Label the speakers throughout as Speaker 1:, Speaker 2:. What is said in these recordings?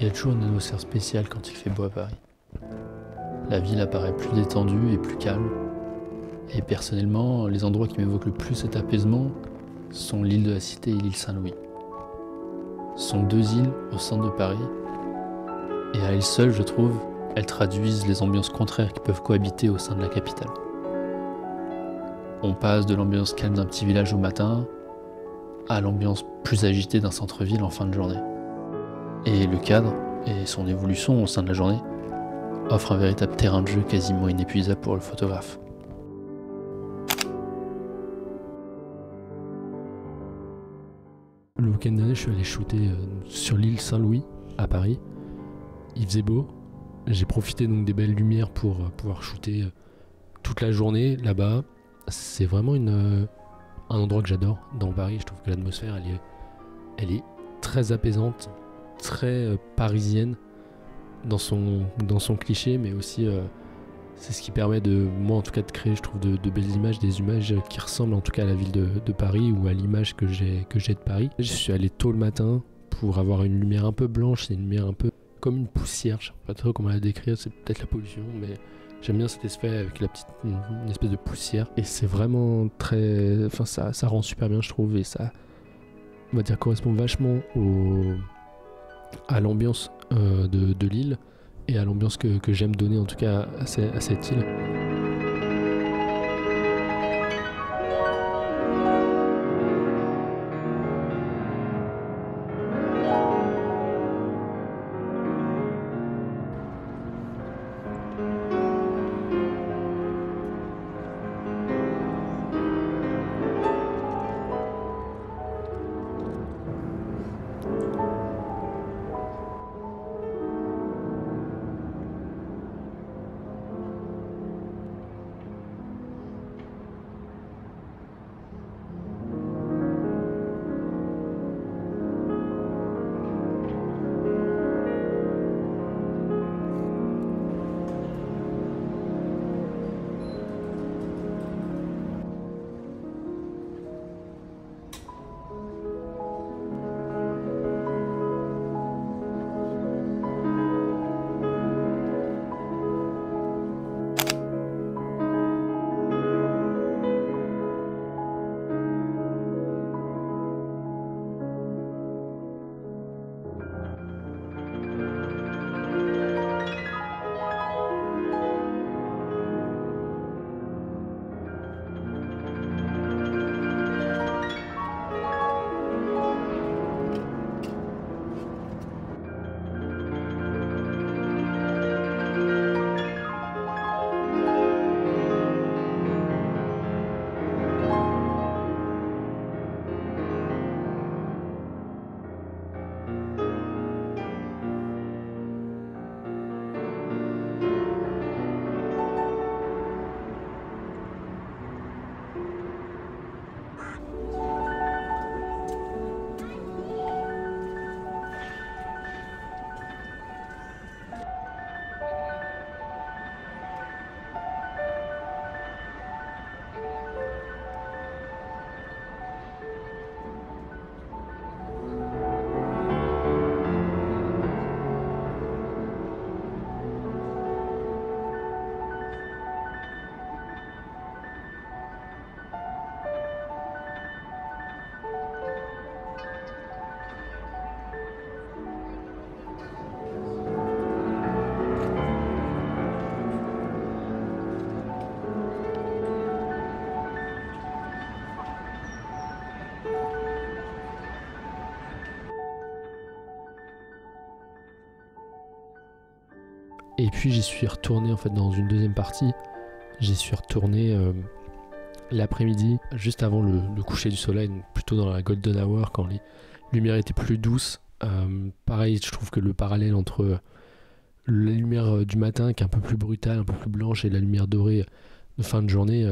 Speaker 1: Il y a toujours une atmosphère spéciale quand il fait beau à Paris. La ville apparaît plus détendue et plus calme. Et personnellement, les endroits qui m'évoquent le plus cet apaisement sont l'île de la Cité et l'île Saint-Louis. Ce sont deux îles au centre de Paris. Et à elles seules, je trouve, elles traduisent les ambiances contraires qui peuvent cohabiter au sein de la capitale. On passe de l'ambiance calme d'un petit village au matin à l'ambiance plus agitée d'un centre-ville en fin de journée. Et le cadre et son évolution au sein de la journée offrent un véritable terrain de jeu quasiment inépuisable pour le photographe.
Speaker 2: Le week-end dernier, je suis allé shooter sur l'île Saint-Louis à Paris. Il faisait beau. J'ai profité donc des belles lumières pour pouvoir shooter toute la journée là-bas. C'est vraiment un endroit que j'adore dans Paris. Je trouve que l'atmosphère, elle est très apaisante, très parisienne dans son cliché, mais aussi c'est ce qui permet de, moi en tout cas, de créer, je trouve, de belles images, des images qui ressemblent en tout cas à la ville de Paris ou à l'image que j'ai de Paris. Je suis allé tôt le matin pour avoir une lumière un peu blanche, c'est une lumière un peu comme une poussière, je sais pas trop comment la décrire, c'est peut-être la pollution, mais j'aime bien cet effet avec une espèce de poussière. Et c'est vraiment très, enfin ça rend super bien, je trouve, et ça, on va dire, correspond vachement à l'ambiance de l'île et à l'ambiance que j'aime donner en tout cas à cette île. Et puis j'y suis retourné en fait dans une deuxième partie. J'y suis retourné l'après-midi, juste avant le coucher du soleil, donc plutôt dans la golden hour, quand les lumières étaient plus douces. Pareil, je trouve que le parallèle entre la lumière du matin, qui est un peu plus brutale, un peu plus blanche, et la lumière dorée de fin de journée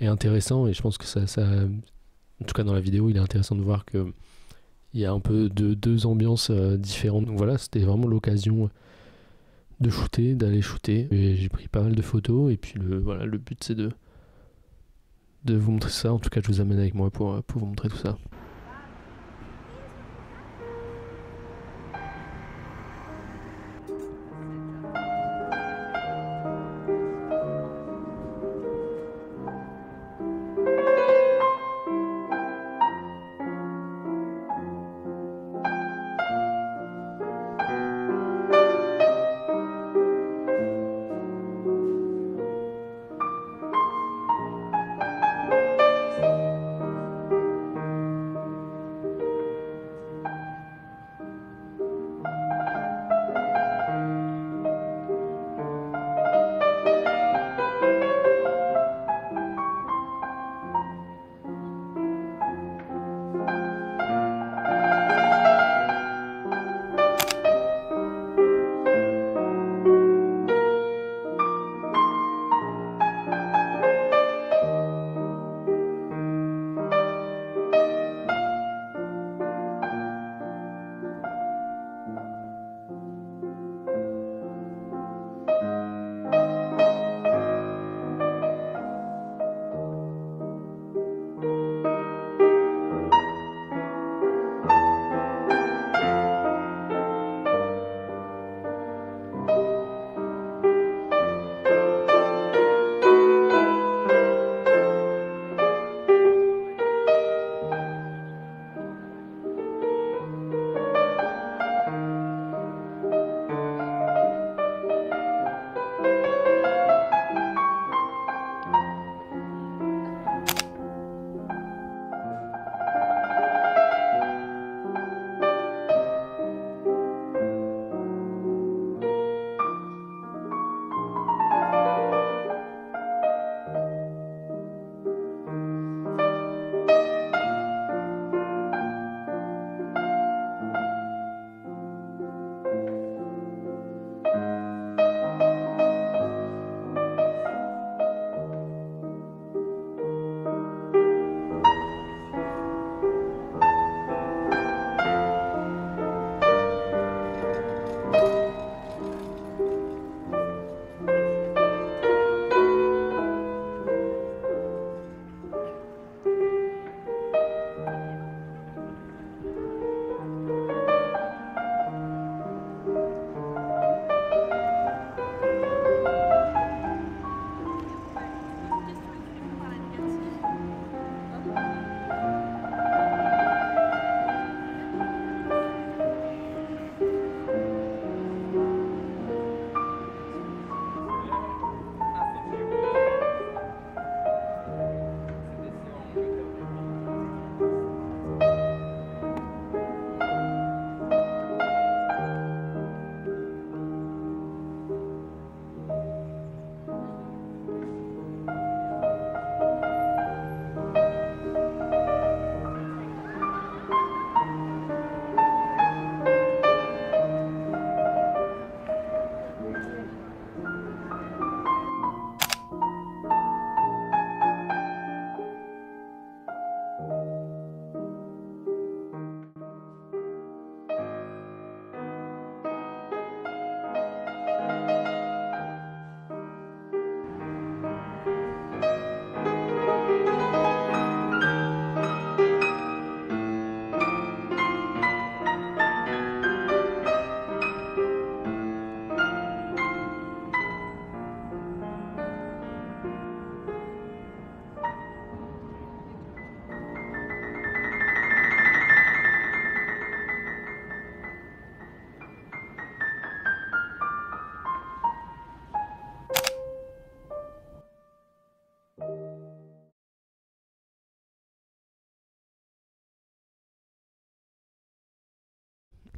Speaker 2: est intéressant. Et je pense que ça, en tout cas dans la vidéo, il est intéressant de voir qu'il y a un peu deux ambiances différentes. Donc voilà, c'était vraiment l'occasion de shooter, d'aller shooter. Et j'ai pris pas mal de photos, et puis le but c'est de vous montrer ça. En tout cas, je vous amène avec moi pour vous montrer tout ça.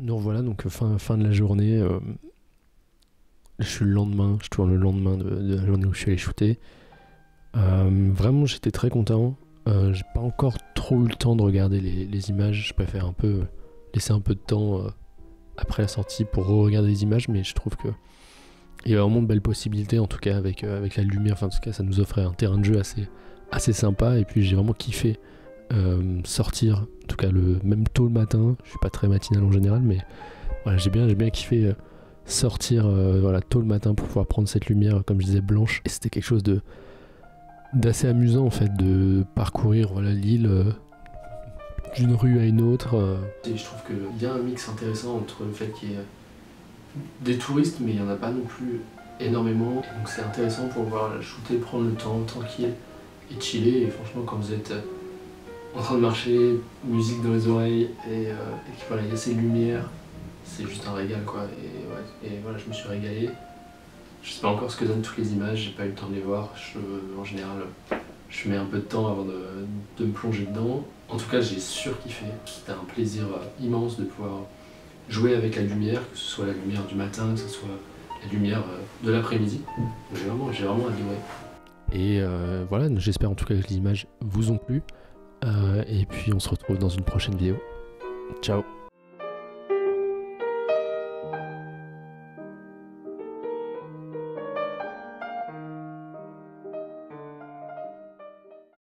Speaker 2: Nous revoilà donc fin de la journée. Je suis le lendemain, je tourne le lendemain de la journée où je suis allé shooter. Vraiment, j'étais très content. J'ai pas encore trop eu le temps de regarder les images. Je préfère laisser un peu de temps après la sortie pour re-regarder les images, mais je trouve que il y a vraiment de belles possibilités, en tout cas avec la lumière. Enfin, en tout cas, ça nous offrait un terrain de jeu assez sympa. Et puis, j'ai vraiment kiffé sortir, en tout cas même tôt le matin. Je suis pas très matinal en général, mais voilà, j'ai bien kiffé sortir tôt le matin pour pouvoir prendre cette lumière, comme je disais, blanche. Et c'était quelque chose d'assez amusant en fait, de parcourir l'île d'une rue à une autre. Et je trouve qu'il y a un mix intéressant entre le fait qu'il y ait des touristes, mais il n'y en a pas non plus énormément. Et donc c'est intéressant pour pouvoir shooter, prendre le temps tranquille et chiller. Et franchement, quand vous êtes en train de marcher, musique dans les oreilles et qu'il y a ces lumières, c'est juste un régal quoi. Et voilà, je me suis régalé. Je sais pas encore ce que donnent toutes les images, j'ai pas eu le temps de les voir. En général, je mets un peu de temps avant de me plonger dedans. En tout cas, j'ai surkiffé. C'était un plaisir immense de pouvoir jouer avec la lumière, que ce soit la lumière du matin, que ce soit la lumière de l'après-midi. J'ai vraiment adoré. Et voilà, j'espère en tout cas que les images vous ont plu. Et puis on se retrouve dans une prochaine vidéo. Ciao!